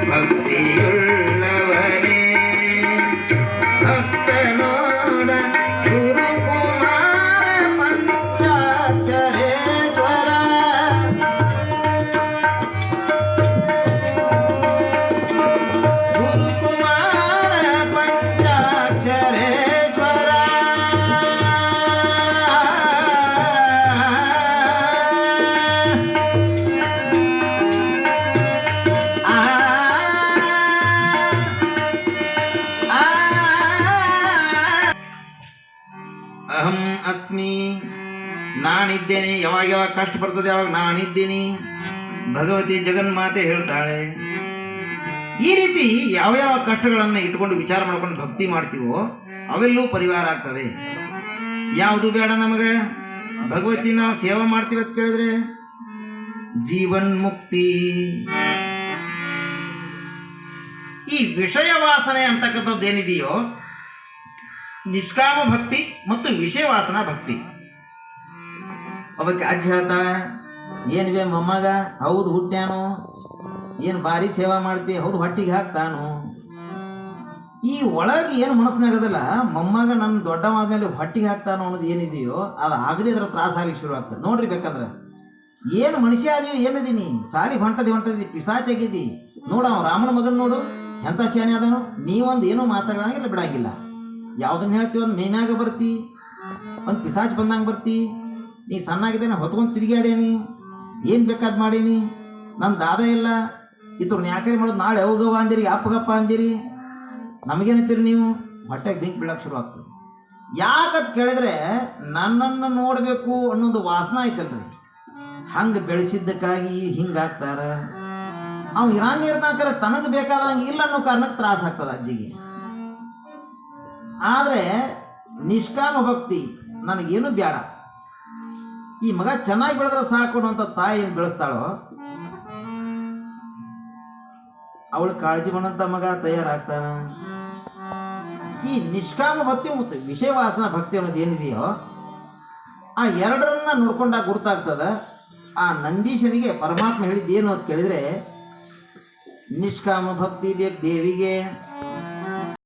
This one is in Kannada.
ಭಕ್ತಿಯುಳ್ಳವನೇ ಭಕ್ತನೋಡ ಗುರುಕುಮಾರ ಪಂಚಾಕ್ಷರೇಶ್ವರ ಗುರುಕುಮಾರ ಪಂಚಾಕ್ಷರೇಶ್ವರ ಅಹಂ ಅಸ್ಮಿ, ನಾನಿದ್ದೇನೆ. ಯಾವಾಗ ಯಾವಾಗ ಕಷ್ಟ ಬರ್ತದೆ ಯಾವಾಗ ನಾನಿದ್ದೀನಿ. ಭಗವತಿ ಜಗನ್ಮಾತೆ ಹೇಳ್ತಾಳೆ. ಈ ರೀತಿ ಯಾವ ಯಾವ ಕಷ್ಟಗಳನ್ನು ಇಟ್ಕೊಂಡು ವಿಚಾರ ಮಾಡ್ಕೊಂಡು ಭಕ್ತಿ ಮಾಡ್ತೀವೋ ಅವೆಲ್ಲೂ ಪರಿವಾರ ಆಗ್ತದೆ. ಯಾವುದು ಬೇಡ ನಮಗೆ. ಭಗವತಿ ನಾವು ಸೇವೆ ಮಾಡ್ತೀವಿ ಅಂತ ಕೇಳಿದ್ರೆ ಜೀವನ್ ಮುಕ್ತಿ. ಈ ವಿಷಯ ವಾಸನೆ ಅಂತಕ್ಕಂಥದ್ದು ಏನಿದೆಯೋ ನಿಷ್ಕಾಮ ಭಕ್ತಿ ಮತ್ತು ವಿಷಯ ವಾಸನಾ ಭಕ್ತಿ. ಒಬ್ಬಕ್ಕೆ ಅಜ್ಜಿ ಹೇಳ್ತಾಳೆ, ಏನಿವೆ ಮೊಮ್ಮಗ, ಹೌದು ಹುಟ್ಟ್ಯಾನು, ಏನು ಭಾರಿ ಸೇವಾ ಮಾಡ್ತಿ, ಹೌದು ಹೊಟ್ಟಿಗೆ ಹಾಕ್ತಾನು. ಈ ಒಳಗೆ ಏನು ಮನಸ್ಸಿನಾಗದಲ್ಲ, ಮೊಮ್ಮಗ ನನ್ನ ದೊಡ್ಡವಾದ್ಮೇಲೆ ಹೊಟ್ಟಿಗೆ ಹಾಕ್ತಾನು ಅನ್ನೋದು ಏನಿದೆಯೋ ಅದು ಆಗದೆ ಅದರ ತ್ರಾಸ ಆಗ್ಲಿಕ್ಕೆ ಶುರು ಆಗ್ತದೆ. ನೋಡ್ರಿ ಬೇಕಾದ್ರೆ ಏನು ಮನುಷ್ಯ ಅದೀವಿ, ಏನದೀನಿ ಸಾಲಿ ಹೊಂಟದಿ ಪಿಸಾಚಾಗಿದ್ದಿ. ನೋಡ ಅವ ರಾಮನ ಮಗನ್ ನೋಡು ಎಂತ ಚಾನೆ ಅದನು. ನೀವೊಂದು ಏನೂ ಮಾತಾಡಂಗಿಲ್ಲ ಬಿಡಂಗಿಲ್ಲ. ಯಾವ್ದನ್ನ ಹೇಳ್ತೀವಿ ಒಂದು ಮೇಮ್ಯಾಗ ಬರ್ತಿ, ಒಂದು ಪಿಸಾಚ್ ಬಂದಂಗೆ ಬರ್ತಿ. ನೀ ಸಣ್ಣಾಗಿದ್ದೇನೆ ಹೊತ್ಕೊಂಡು ತಿರುಗಾಡೇನಿ, ಏನು ಬೇಕಾದ್ ಮಾಡೀನಿ, ನನ್ನ ದಾದ ಇಲ್ಲ. ಇದ್ರನ್ನ ಯಾಕೆ ಮಾಡೋದು, ನಾಳೆ ಯಾವಾಗವ ಅಂದಿರಿ, ಅಪ್ಪಗಪ್ಪ ಅಂದಿರಿ, ನಮಗೇನಂತೀರಿ ನೀವು. ಹೊಟ್ಟೆಗೆ ಬೆಂಕಿ ಬೀಳಕ್ಕೆ ಶುರು ಆಗ್ತದೆ. ಯಾಕಂತ ಕೇಳಿದ್ರೆ ನನ್ನನ್ನು ನೋಡಬೇಕು ಅನ್ನೋದು ವಾಸನ ಐತಲ್ರಿ. ಹಂಗೆ ಬೆಳೆಸಿದ್ದಕ್ಕಾಗಿ ಹಿಂಗಾಗ್ತಾರ. ಅವ್ ಇರಂಗಿರ್ತಾಕರೆ ತನಗೆ ಬೇಕಾದಂಗೆ ಇಲ್ಲ ಅನ್ನೋ ಕಾರಣಕ್ಕೆ ತ್ರಾಸ ಆಗ್ತದೆ ಅಜ್ಜಿಗೆ. ಆದರೆ ನಿಷ್ಕಾಮ ಭಕ್ತಿ ನನಗೇನು ಬೇಡ, ಈ ಮಗ ಚೆನ್ನಾಗಿ ಬೆಳೆದ್ರೆ ಸಾಕು ಅಂತ ತಾಯಿ ಏನು ಬೆಳೆಸ್ತಾಳೋ ಅವಳು ಕಾಳಜಿ ಮಾಡಂತ ಮಗ ತಯಾರಾಗ್ತಾನ. ಈ ನಿಷ್ಕಾಮ ಭಕ್ತಿ ಮತ್ತು ವಿಷಯ ವಾಸನ ಭಕ್ತಿ ಅನ್ನೋದು ಏನಿದೆಯೋ ಆ ಎರಡರನ್ನ ನೋಡ್ಕೊಂಡಾಗ ಗುರ್ತಾಗ್ತದ. ಆ ನಂದೀಶನಿಗೆ ಪರಮಾತ್ಮ ಹೇಳಿದ್ದೇನು ಅಂತ ಕೇಳಿದ್ರೆ, ನಿಷ್ಕಾಮ ಭಕ್ತಿ ಬೇಕು ದೇವಿಗೆ,